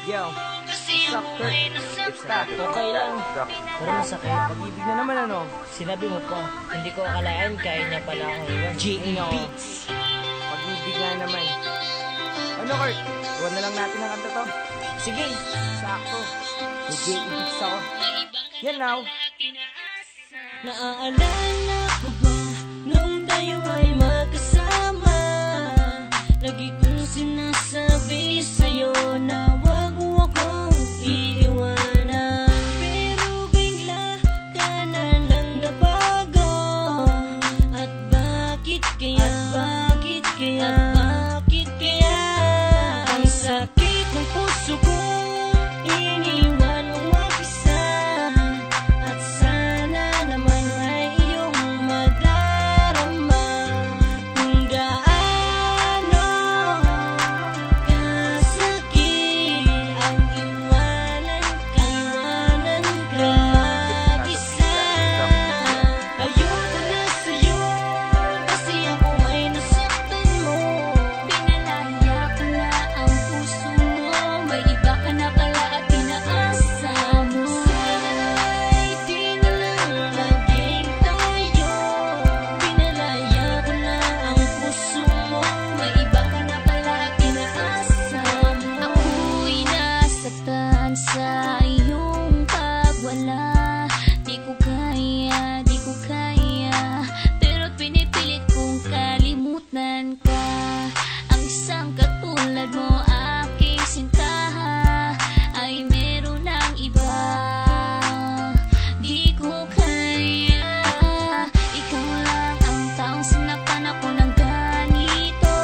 Yo, sakto. It's that. Okay lang, pero masakit. Pag-ibig na naman ano? Sinabi mo pa, hindi ko akalain kaya niya pala akong iwan. J.A. Beats. Pag-ibig na naman. Ano, Kurt? Iwan na lang natin ang kanta to. Sige, Sakto. May J.A. Beats ako. Yan now. Naaalala ko ba nung tayo ay magkasama? Lagi kong sinasabi sa'yo na wag mo akong iiwanan. Pero bigla ka na lang nabago. At bakit kaya? Bakit kaya? Bakit kaya? Ang sakit ng puso ko, iniwan mo mag-isa. At sana naman ay iyong madarama kung gaano kasakit ang iwanan ka mag-isa. Ayoko na sa'yo kasi ako ay nasaktan mo. Pinalaya ko na ang puso mo, may iba ka na pala at pinaasa mo. Sana'y di na lang naging tayo. Pinalaya ko na ang puso mo, may iba ka na pala at pinaasa mo. Ako'y nasaktan sa iyong pagwala. Di ko kaya, pero't pinipilit kong kalimutan ka. Ang isang katulad mo, aking sinta, ay meron ng iba. Di ko kaya, ikaw lang ang taong sinaktan ako ng ganito.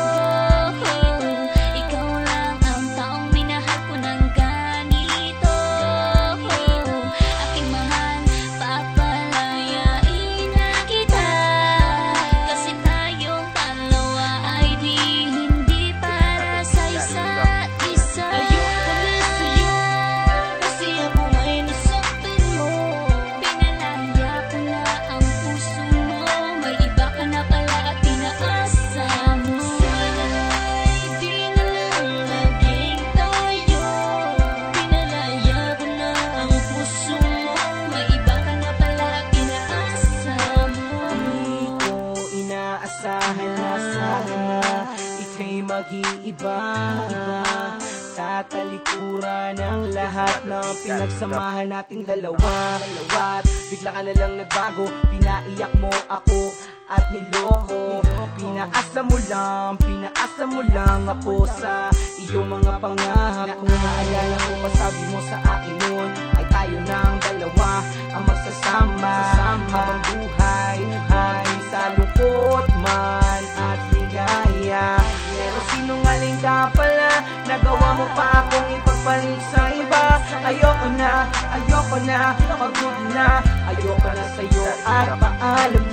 Ikaw lang ang taong minahal ko ng ganito. Aking mahal, papalayain na kita, kasi tayong dalawa ay hindi para sa isa't isa. Ayoko na sa'yo kasi ako ay nasaktan mo. Pinalaya ko na ang puso mo, may iba ka na pala at pinaasa mo. Sana'y di na lang naging tayo. Pinalaya ko na ang puso mo, may iba ka na pala at pinaasa mo. Di ko inaasahan na ika'y mag-iiba. Tatalikuran ang lahat ng pinagsamahan nating dalawa. Bigla ka na lang nagbago, pinaiyak mo ako at niloko. Pinaasa mo lang ako sa iyong mga pangako. Naalala ko pa sabi mo sa akin noon ay tayo ng dalawa ang magsasama habang buhay ay sa lungkot man at ligaya. Pero sinungaling ka pala, nagawa mo pa akong ipagpalit sa iba. Ayoko na, pagod na, ayoko na sa'yo at paalam